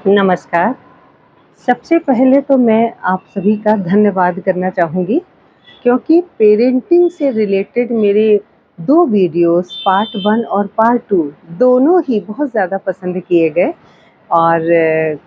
नमस्कार। सबसे पहले तो मैं आप सभी का धन्यवाद करना चाहूँगी क्योंकि पेरेंटिंग से रिलेटेड मेरे 2 वीडियोज़ पार्ट 1 और पार्ट 2 दोनों ही बहुत ज़्यादा पसंद किए गए और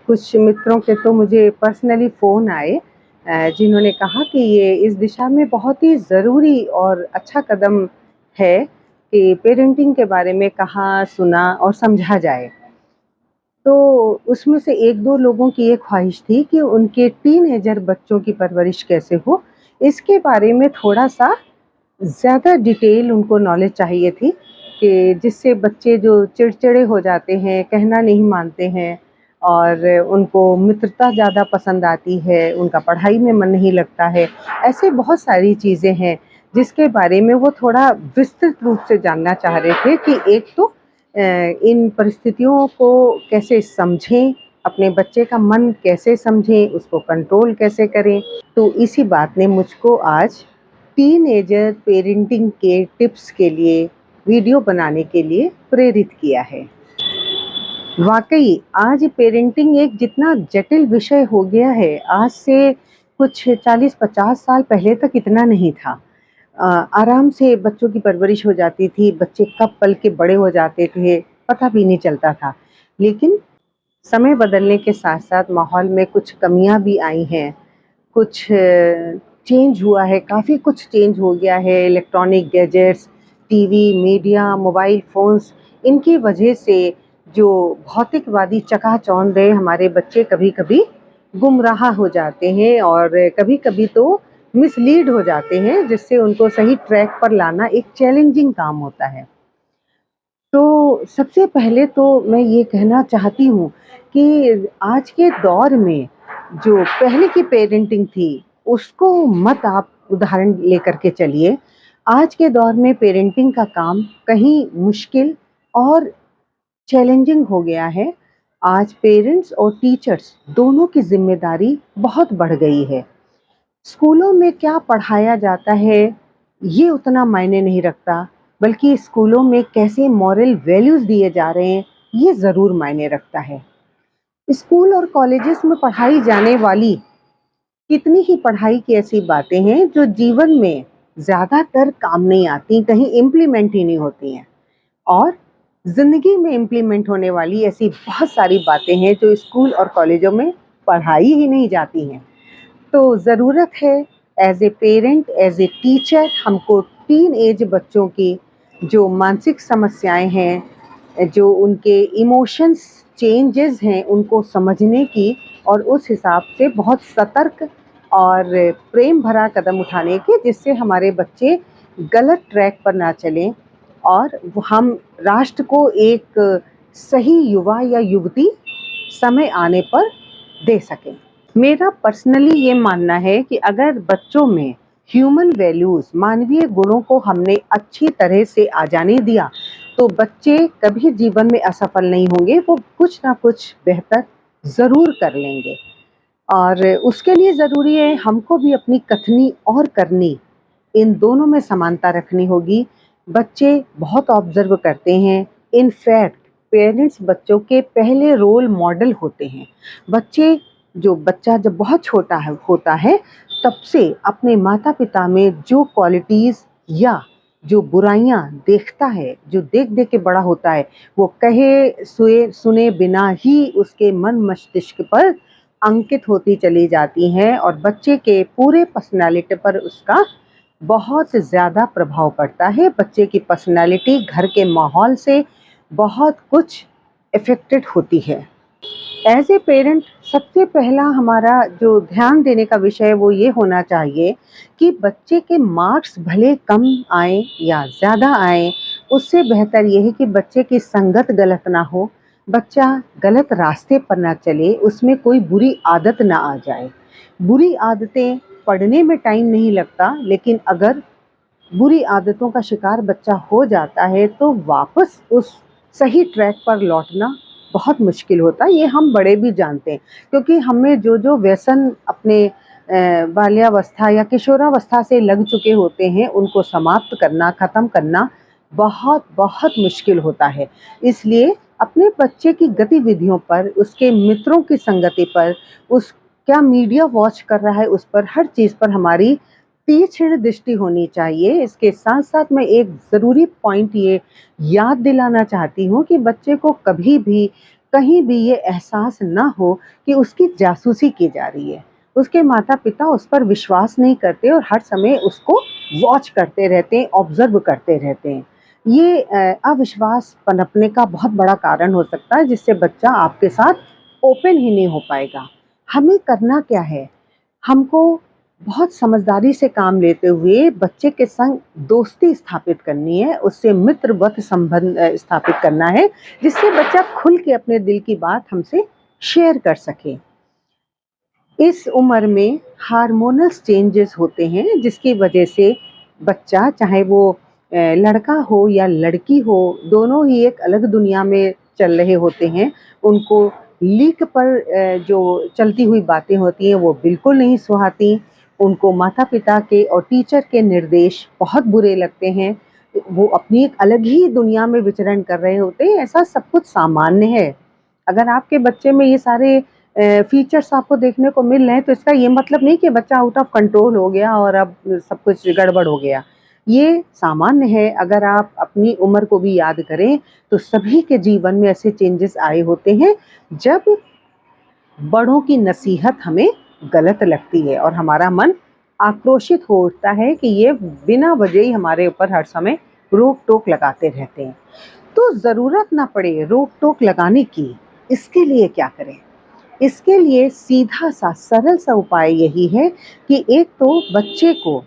कुछ मित्रों के तो मुझे पर्सनली फ़ोन आए जिन्होंने कहा कि ये इस दिशा में बहुत ही ज़रूरी और अच्छा कदम है कि पेरेंटिंग के बारे में कहा, सुना और समझा जाए। तो उसमें से 1-2 लोगों की ये ख़्वाहिश थी कि उनके टीनेजर बच्चों की परवरिश कैसे हो, इसके बारे में थोड़ा-सा ज़्यादा डिटेल उनको नॉलेज चाहिए थी कि जिससे बच्चे जो चिड़चिड़े हो जाते हैं, कहना नहीं मानते हैं और उनको मित्रता ज़्यादा पसंद आती है, उनका पढ़ाई में मन नहीं लगता है। ऐसे बहुत सारी चीज़ें हैं, जिसके बारे में वो थोड़ा विस्तृत रूप से जानना चाह रहे थे कि एक तो इन परिस्थितियों को कैसे समझें, अपने बच्चे का मन कैसे समझें, उसको कंट्रोल कैसे करें। तो इसी बात ने मुझको आज टीनेजर पेरेंटिंग के टिप्स के लिए वीडियो बनाने के लिए प्रेरित किया है। वाक़ई आज पेरेंटिंग एक जितना जटिल विषय हो गया है, आज से कुछ 40-50 साल पहले तक इतना नहीं था। अ, आराम से बच्चों की परवरिश हो जाती थी, बच्चे कब पल के बड़े हो जाते थे, पता भी नहीं चलता था। लेकिन समय बदलने के साथ-साथ माहौल में कुछ कमियाँ भी आई हैं, कुछ चेंज हुआ है, काफ़ी कुछ चेंज हो गया है, electronic gadgets, TV, media, mobile phones, इनकी वजह से जो भौतिकवादी चकाचौंध है, हमारे बच्चे कभी-कभी गुमराह हो जाते हैं और कभी-कभी तो मिसलीड हो जाते हैं, जिससे उनको सही ट्रैक पर लाना एक चैलेंजिंग काम होता है। तो सबसे पहले तो मैं ये कहना चाहती हूँ कि आज के दौर में जो पहले की पेरेंटिंग थी, उसको मत आप उदाहरण लेकर के चलिए। आज के दौर में पेरेंटिंग का काम कहीं मुश्किल और चैलेंजिंग हो गया है। आज पेरेंट्स और टीचर्स दोनों की ज़िम्मेदारी बहुत बढ़ गई है। स्कूलों में क्या पढ़ाया जाता है, ये उतना मायने नहीं रखता, बल्कि स्कूलों में कैसे मॉरल वैल्यूज़ दिए जा रहे हैं, ये ज़रूर मायने रखता है। स्कूल और कॉलेजेस में पढ़ाई जाने वाली कितनी ही पढ़ाई की ऐसी बातें हैं जो जीवन में ज़्यादातर काम नहीं आती, कहीं इम्प्लीमेंट ही नहीं होती हैं और ज़िंदगी में इम्प्लीमेंट होने वाली ऐसी बहुत सारी बातें हैं जो स्कूल और कॉलेजों में पढ़ाई ही नहीं जाती हैं। तो ज़रूरत है as a parent, as a teacher हमको टीन एज बच्चों की जो मानसिक समस्याएँ हैं, जो उनके इमोशंस चेंजेस हैं, उनको समझने की और उस हिसाब से बहुत सतर्क और प्रेम भरा कदम उठाने के जिससे हमारे बच्चे गलत ट्रैक पर ना चलें और हम राष्ट्र को एक सही युवा या युवती समय आने पर दे सकें। मेरा पर्सनली ये मानना है कि अगर बच्चों में ह्यूमन वैल्यूज़, मानवीय गुणों को हमने अच्छी तरह से आ जाने दिया, तो बच्चे कभी जीवन में असफल नहीं होंगे, वो कुछ ना कुछ बेहतर ज़रूर कर लेंगे। और उसके लिए ज़रूरी है हमको भी अपनी कथनी और करनी, इन दोनों में समानता रखनी होगी। बच्चे बहुत ऑब्ज़र्व करते हैं, इनफैक्ट पेरेंट्स बच्चों के पहले रोल मॉडल होते हैं। बच्चे जो बच्चा जब बहुत छोटा होता है, तब से अपने माता-पिता में जो क्वालिटीज़ या जो बुराइयाँ देखता है, जो देख-देख के बड़ा होता है, वो कहे सुए सुने बिना ही उसके मन मस्तिष्क पर अंकित होती चली जाती हैं और बच्चे के पूरे पर्सनैलिटी पर उसका बहुत ज़्यादा प्रभाव पड़ता है। बच्चे की पर्सनैलिटी घर के माहौल से बहुत कुछ अफ़ेक्टेड होती है। एज़ ए पेरेंट सबसे पहला हमारा जो ध्यान देने का विषय है वो ये होना चाहिए कि बच्चे के मार्क्स भले कम आएँ या ज़्यादा आएँ, उससे बेहतर ये है कि बच्चे की संगत गलत ना हो, बच्चा गलत रास्ते पर ना चले, उसमें कोई बुरी आदत ना आ जाए। बुरी आदतें पढ़ने में टाइम नहीं लगता, लेकिन अगर बुरी आदतों का शिकार बच्चा हो जाता है तो वापस उस सही ट्रैक पर लौटना बहुत मुश्किल होता है। ये हम बड़े भी जानते हैं क्योंकि हमें जो व्यसन अपने बाल्यावस्था या किशोरावस्था से लग चुके होते हैं उनको समाप्त करना, ख़त्म करना बहुत बहुत मुश्किल होता है। इसलिए अपने बच्चे की गतिविधियों पर, उसके मित्रों की संगति पर, उस क्या मीडिया वॉच कर रहा है उस पर, हर चीज़ पर हमारी तीक्ष्ण दृष्टि होनी चाहिए। इसके साथ-साथ मैं एक ज़रूरी पॉइंट ये याद दिलाना चाहती हूँ कि बच्चे को कभी भी, कहीं भी ये एहसास ना हो कि उसकी जासूसी की जा रही है। उसके माता-पिता उस पर विश्वास नहीं करते और हर समय उसको वॉच करते रहते हैं, ऑब्ज़र्व करते रहते हैं। ये अविश्वास पनपने का बहुत बड़ा कारण हो सकता है, जिससे बच्चा आपके साथ ओपन ही नहीं हो पाएगा। हमें करना क्या है? हमको बहुत समझदारी से काम लेते हुए बच्चे के संग दोस्ती स्थापित करनी है, उससे मित्रवत संबंध स्थापित करना है, जिससे बच्चा खुल के अपने दिल की बात हमसे शेयर कर सके। इस उम्र में हार्मोनल चेंजेस होते हैं, जिसकी वजह से बच्चा, चाहे वो लड़का हो या लड़की हो, दोनों ही एक अलग दुनिया में चल रहे होते हैं। उनको लीक पर जो चलती हुई बातें होती हैं वो बिल्कुल नहीं सुहाती। उनको माता-पिता के और टीचर के निर्देश बहुत बुरे लगते हैं। वो अपनी एक अलग ही दुनिया में विचरण कर रहे होते हैं, ऐसा सब कुछ सामान्य है। अगर आपके बच्चे में ये सारे फीचर्स आपको देखने को मिल रहे हैं, तो इसका ये मतलब नहीं कि बच्चा आउट ऑफ कंट्रोल हो गया और अब सब कुछ गड़बड़ हो गया। ये सामान्य है। अगर आप अपनी उम्र को भी याद करें, तो सभी के जीवन में ऐसे चेंजेस आए होते हैं, जब बड़ों की नसीहत हमें गलत लगती है और हमारा मन आक्रोशित हो उठता है कि ये बिना वजह ही हमारे ऊपर हर समय रोक-टोक लगाते रहते हैं। तो ज़रूरत ना पड़े रोक-टोक लगाने की, इसके लिए क्या करें? इसके लिए सीधा-सा, सरल-सा उपाय यही है कि एक तो बच्चे को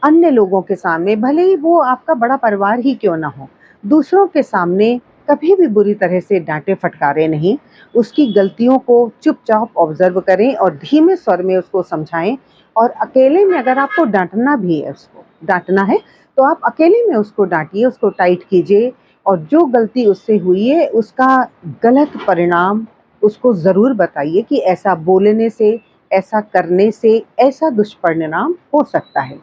अन्य लोगों के सामने, भले ही वो आपका बड़ा परिवार ही क्यों ना हो, दूसरों के सामने कभी भी बुरी तरह से डाँटे-फटकारे नहीं। उसकी गलतियों को चुपचाप ऑब्ज़र्व करें और धीमे स्वर में उसको समझाएँ। और अकेले में अगर आपको डाँटना है, तो आप अकेले में उसको डाँटिए, उसको टाइट कीजिए और जो गलती उससे हुई है, उसका गलत परिणाम उसको ज़रूर बताइए कि ऐसा बोलने से, ऐसा करने से, ऐसा दुष्परिणाम हो सकता है।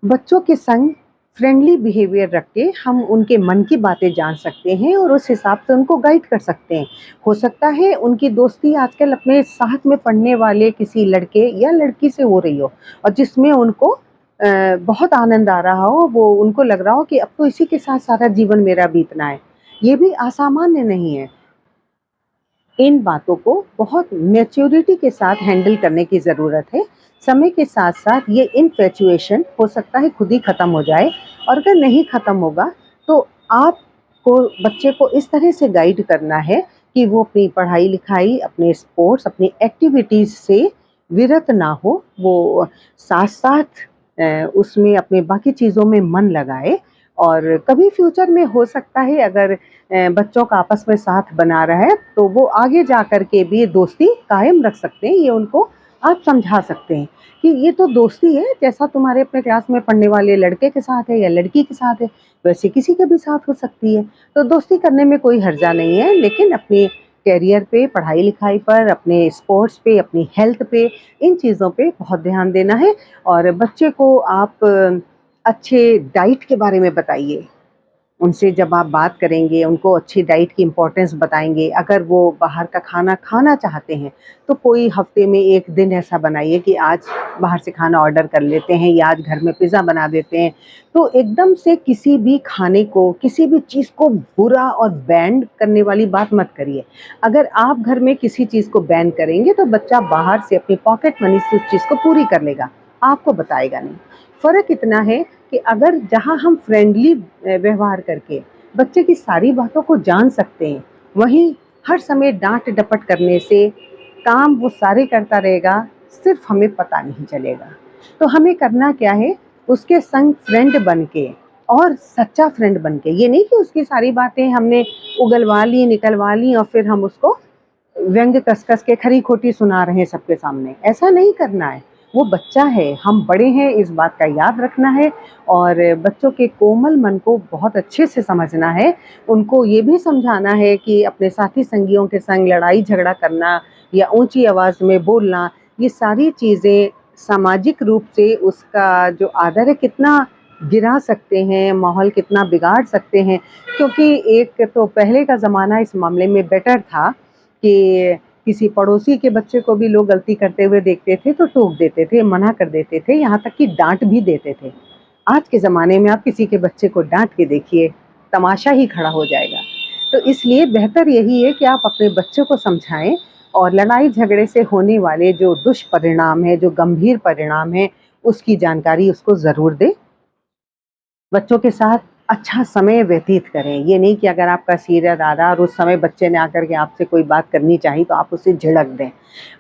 बच्चों के संग फ्रेंडली बिहेवियर रख के हम उनके मन की बातें जान सकते हैं और उस हिसाब से उनको गाइड कर सकते हैं। हो सकता है उनकी दोस्ती आजकल अपने साथ में पढ़ने वाले किसी लड़के या लड़की से हो रही हो और जिसमें उनको बहुत आनंद आ रहा हो, वो उनको लग रहा हो कि अब तो इसी के साथ सारा जीवन मेरा बीतना है। ये भी असामान्य नहीं है। इन बातों को बहुत मैच्योरिटी के साथ हैंडल करने की ज़रूरत है। समय के साथ-साथ ये इन्फैचुएशन हो सकता है खुद ही ख़त्म हो जाए और अगर नहीं ख़त्म होगा, तो आपको बच्चे को इस तरह से गाइड करना है कि वो अपनी पढ़ाई-लिखाई, अपने स्पोर्ट्स, अपनी एक्टिविटीज़ से विरत ना हो। वो साथ-साथ उसमें अपने बाकी चीज़ों में मन लगाए और कभी फ्यूचर में हो सकता है अगर बच्चों का आपस में साथ बना रहा है, तो वो आगे जा कर के भी दोस्ती कायम रख सकते हैं। ये उनको आप समझा सकते हैं कि ये तो दोस्ती है, जैसा तुम्हारे अपने क्लास में पढ़ने वाले लड़के के साथ है या लड़की के साथ है, वैसे किसी के भी साथ हो सकती है। तो दोस्ती करने में कोई हर्जा नहीं है, लेकिन अपने करियर पे, पढ़ाई-लिखाई पर, अपने स्पोर्ट्स पे, अपनी हेल्थ पे, इन चीज़ों पे बहुत ध्यान देना है। और बच्चे को आप अच्छे डाइट के बारे में बताइए। उनसे जब आप बात करेंगे, उनको अच्छी डाइट की इम्पोर्टेंस बताएँगे। अगर वो बाहर का खाना खाना चाहते हैं, तो कोई हफ़्ते में 1 दिन ऐसा बनाइए कि आज बाहर से खाना ऑर्डर कर लेते हैं या आज घर में पिज़्ज़ा बना देते हैं। तो एकदम से किसी भी खाने को, किसी भी चीज़ को बुरा और बैन करने वाली बात मत करिए। अगर आप घर में किसी चीज़ को बैन करेंगे, तो बच्चा बाहर से अपनी पॉकेट मनी से उस चीज़ को पूरी कर लेगा, आपको बताएगा नहीं। फ़र्क इतना है कि अगर जहाँ हम फ्रेंडली व्यवहार करके बच्चे की सारी बातों को जान सकते हैं, वहीं हर समय डाँट-डपट करने से काम वो सारे करता रहेगा, सिर्फ़ हमें पता नहीं चलेगा। तो हमें करना क्या है, उसके संग फ्रेंड बन के और सच्चा फ्रेंड बन के, ये नहीं कि उसकी सारी बातें हमने उगलवा ली, निकलवा ली और फिर हम उसको व्यंग्य कस-कस के खरी-खोटी सुना रहे हैं सबके सामने, ऐसा नहीं करना है। वो बच्चा है, हम बड़े हैं, इस बात का याद रखना है और बच्चों के कोमल मन को बहुत अच्छे से समझना है। उनको ये भी समझाना है कि अपने साथी संगियों के संग लड़ाई-झगड़ा करना या ऊँची आवाज़ में बोलना, ये सारी चीज़ें सामाजिक रूप से उसका जो आदर है कितना गिरा सकते हैं, माहौल कितना बिगाड़ सकते हैं। क्योंकि एक तो पहले का ज़माना इस मामले में बेटर था कि किसी पड़ोसी के बच्चे को भी लोग गलती करते हुए देखते थे तो टोक देते थे, मना कर देते थे, यहाँ तक कि डाँट भी देते थे। आज के ज़माने में आप किसी के बच्चे को डाँट के देखिए, तमाशा ही खड़ा हो जाएगा। तो इसलिए बेहतर यही है कि आप अपने बच्चों को समझाएँ और लड़ाई झगड़े से होने वाले जो दुष्परिणाम हैं, जो गंभीर परिणाम हैं, उसकी जानकारी उसको ज़रूर दें। बच्चों के साथ अच्छा समय व्यतीत करें। ये नहीं कि अगर आपका सीरियल आ रहा और उस समय बच्चे ने आकर के आपसे कोई बात करनी चाही तो आप उसे झिड़क दें।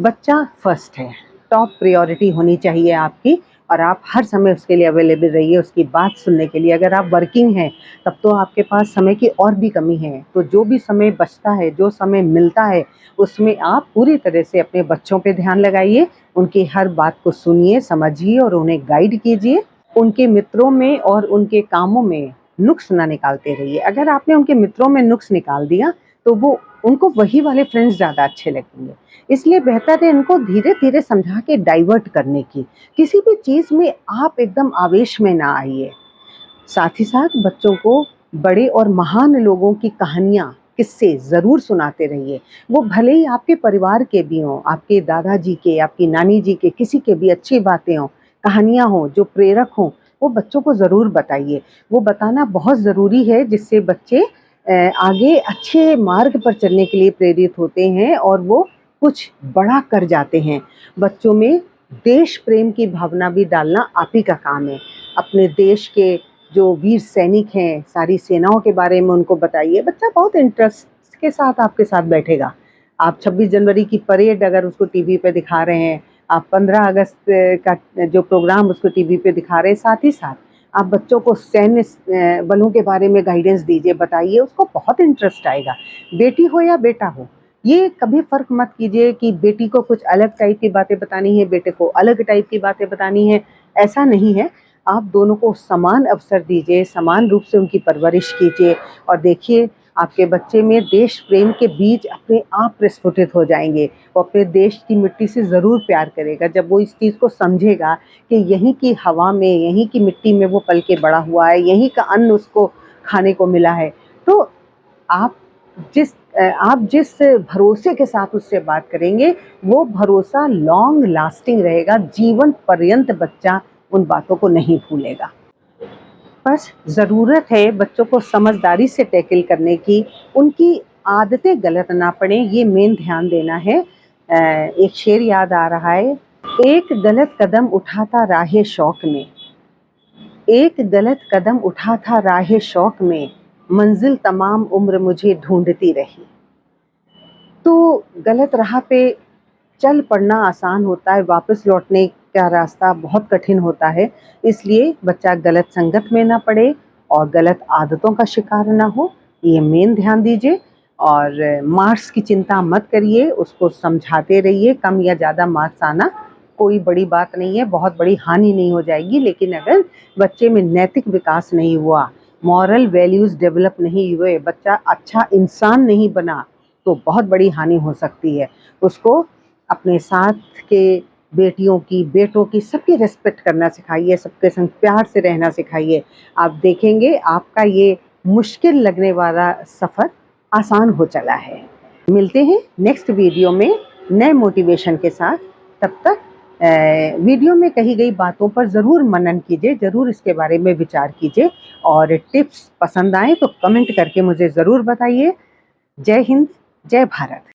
बच्चा फर्स्ट है, टॉप प्रायोरिटी होनी चाहिए आपकी और आप हर समय उसके लिए अवेलेबल रहिए, उसकी बात सुनने के लिए। अगर आप वर्किंग हैं, तब तो आपके पास समय की और भी कमी है। तो जो भी समय बचता है, जो समय मिलता है, उसमें आप पूरी तरह से अपने बच्चों पे ध्यान लगाइए, उनकी हर बात को सुनिए, समझिए और उन्हें गाइड कीजिए। उनके मित्रों में और उनके कामों में नुक्स ना निकालते रहिए। अगर आपने उनके मित्रों में नुक्स निकाल दिया तो वो उनको वही वाले फ्रेंड्स ज़्यादा अच्छे लगेंगे। इसलिए बेहतर है इनको धीरे-धीरे समझा के डाइवर्ट करने की। किसी भी चीज़ में आप एकदम आवेश में ना आइए। साथ ही साथ बच्चों को बड़े और महान लोगों की कहानियाँ, किस्से ज़रूर सुनाते रहिए। वो भले ही आपके परिवार के भी हों, आपके दादाजी के, आपकी नानी जी के, किसी के भी अच्छी बातें हों, कहानियाँ हों, जो प्रेरक हों, वो बच्चों को ज़रूर बताइए। वो बताना बहुत ज़रूरी है जिससे बच्चे आगे अच्छे मार्ग पर चलने के लिए प्रेरित होते हैं और वो कुछ बड़ा कर जाते हैं। बच्चों में देश प्रेम की भावना भी डालना आप ही का काम है। अपने देश के जो वीर सैनिक हैं, सारी सेनाओं के बारे में उनको बताइए। बच्चा बहुत इंटरेस्ट के साथ आपके साथ बैठेगा। आप 26 जनवरी की परेड अगर उसको टीवी पे दिखा रहे हैं, आप 15 अगस्त का जो प्रोग्राम उसको टीवी पे दिखा रहे हैं, साथ ही साथ आप बच्चों को सैन्य बलों के बारे में गाइडेंस दीजिए, बताइए, उसको बहुत इंटरेस्ट आएगा। बेटी हो या बेटा हो, ये कभी फ़र्क मत कीजिए कि बेटी को कुछ अलग टाइप की बातें बतानी है, बेटे को अलग टाइप की बातें बतानी है, ऐसा नहीं है। आप दोनों को समान अवसर दीजिए, समान रूप से उनकी परवरिश कीजिए और देखिए आपके बच्चे में देश प्रेम के बीज अपने आप प्रस्फुटित हो जाएँगे। वो अपने देश की मिट्टी से ज़रूर प्यार करेगा। जब वो इस चीज़ को समझेगा कि यहीं की हवा में, यहीं की मिट्टी में वो पल के बड़ा हुआ है, यहीं का अन्न उसको खाने को मिला है, तो आप आप जिस भरोसे के साथ उससे बात करेंगे, वो भरोसा लॉन्ग लास्टिंग रहेगा, जीवन पर्यंत बच्चा उन बातों को नहीं भूलेगा। बस ज़रूरत है बच्चों को समझदारी से टैकल करने की, उनकी आदतें गलत ना पड़ें, ये मेन ध्यान देना है। एक शेर याद आ रहा है, एक गलत कदम उठा था राहे शौक में, एक गलत कदम उठा था राहे शौक में, मंजिल तमाम उम्र मुझे ढूंढती रही। तो गलत राह पे चल पड़ना आसान होता है, वापस लौटने का रास्ता बहुत कठिन होता है। इसलिए बच्चा गलत संगत में ना पड़े और गलत आदतों का शिकार ना हो, ये मेन ध्यान दीजिए। और मार्क्स की चिंता मत करिए, उसको समझाते रहिए। कम या ज़्यादा मार्क्स आना कोई बड़ी बात नहीं है, बहुत बड़ी हानि नहीं हो जाएगी। लेकिन अगर बच्चे में नैतिक विकास नहीं हुआ, मॉरल वैल्यूज़ डेवलप नहीं हुए, बच्चा अच्छा इंसान नहीं बना, तो बहुत बड़ी हानि हो सकती है। उसको अपने साथ के बेटियों की, बेटों की, सबकी रिस्पेक्ट करना सिखाइए, सबके संग प्यार से रहना सिखाइए। आप देखेंगे आपका ये मुश्किल लगने वाला सफ़र आसान हो चला है। मिलते हैं नेक्स्ट वीडियो में नए मोटिवेशन के साथ। तब तक वीडियो में कही गई बातों पर ज़रूर मनन कीजिए, ज़रूर इसके बारे में विचार कीजिए और टिप्स पसंद आए तो कमेंट करके मुझे ज़रूर बताइए। जय हिंद, जय भारत।